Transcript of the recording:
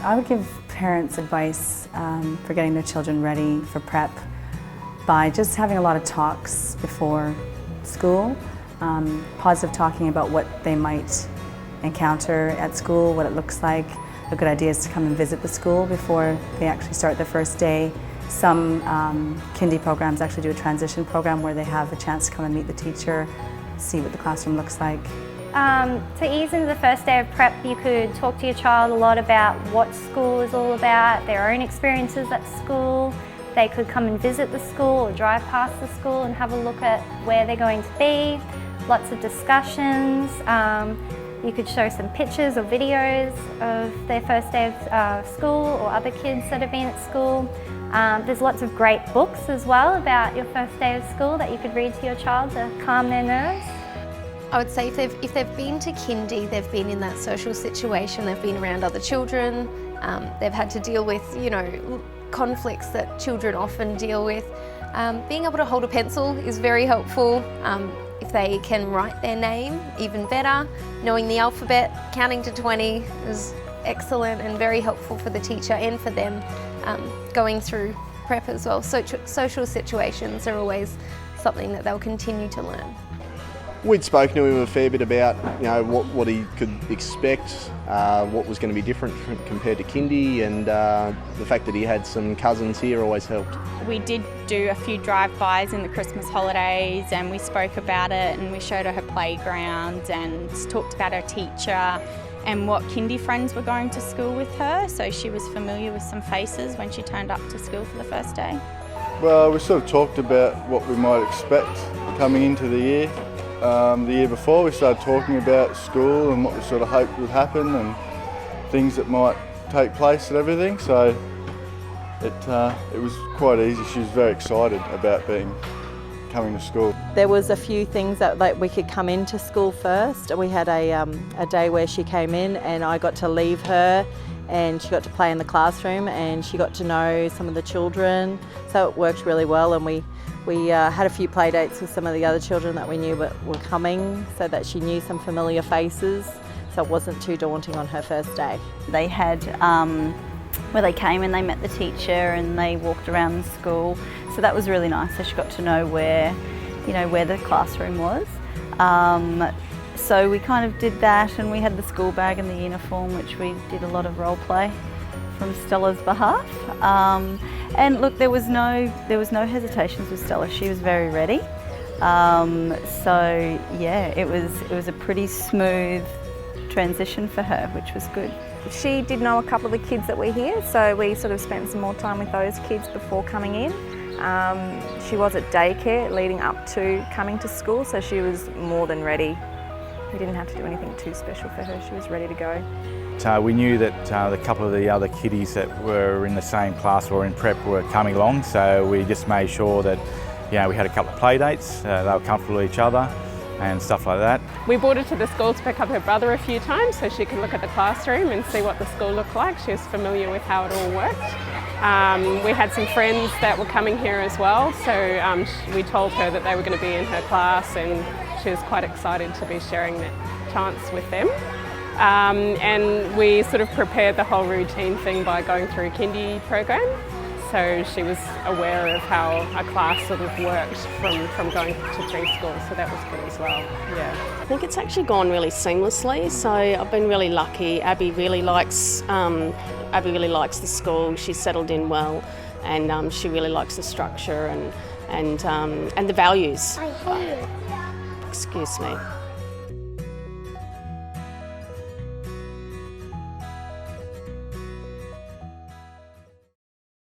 I would give parents advice for getting their children ready for prep by just having a lot of talks before school, positive talking about what they might encounter at school, what it looks like. A good idea is to come and visit the school before they actually start their first day. Some kindy programs actually do a transition program where they have a chance to come and meet the teacher, see what the classroom looks like. To ease into the first day of prep, you could talk to your child a lot about what school is all about, their own experiences at school. They could come and visit the school or drive past the school and have a look at where they're going to be. Lots of discussions. You could show some pictures or videos of their first day of school or other kids that have been at school. There's lots of great books as well about your first day of school that you could read to your child to calm their nerves. I would say if they've been to kindy, they've been in that social situation, they've been around other children, they've had to deal with, conflicts that children often deal with. Being able to hold a pencil is very helpful. If they can write their name, even better. Knowing the alphabet, counting to 20 is excellent and very helpful for the teacher and for them going through prep as well. Social situations are always something that they'll continue to learn. We'd spoken to him a fair bit about what he could expect, what was going to be different compared to kindy, and the fact that he had some cousins here always helped. We did do a few drive-bys in the Christmas holidays, and we spoke about it, and we showed her playground and talked about her teacher and what kindy friends were going to school with her, so she was familiar with some faces when she turned up to school for the first day. Well, we sort of talked about what we might expect coming into the year. The year before we started talking about school and what we sort of hoped would happen and things that might take place and everything, so it was quite easy. She was very excited about coming to school. There was a few things that we could come into school first. We had a day where she came in and I got to leave her and she got to play in the classroom and she got to know some of the children, so it worked really well, and we had a few play dates with some of the other children that we knew were coming, so that she knew some familiar faces, so it wasn't too daunting on her first day. They had where they came and they met the teacher and they walked around the school, so that was really nice. So she got to know where the classroom was. So we kind of did that, and we had the school bag and the uniform, which we did a lot of role play from Stella's behalf. And look, there was no hesitations with Stella. She was very ready. So yeah, it was a pretty smooth transition for her, which was good. She did know a couple of the kids that were here, so we sort of spent some more time with those kids before coming in. She was at daycare leading up to coming to school, so she was more than ready. We didn't have to do anything too special for her. She was ready to go. We knew that a couple of the other kiddies that were in the same class or in prep were coming along, so we just made sure that we had a couple of play dates, they were comfortable with each other and stuff like that. We brought her to the school to pick up her brother a few times so she could look at the classroom and see what the school looked like. She was familiar with how it all worked. We had some friends that were coming here as well, so we told her that they were going to be in her class, and she was quite excited to be sharing that chance with them. And we sort of prepared the whole routine thing by going through a kindy program, so she was aware of how a class sort of worked from going to preschool, so that was good as well. Yeah. I think it's actually gone really seamlessly, so I've been really lucky. Abby really likes the school. She's settled in well, and she really likes the structure and the values. Excuse me.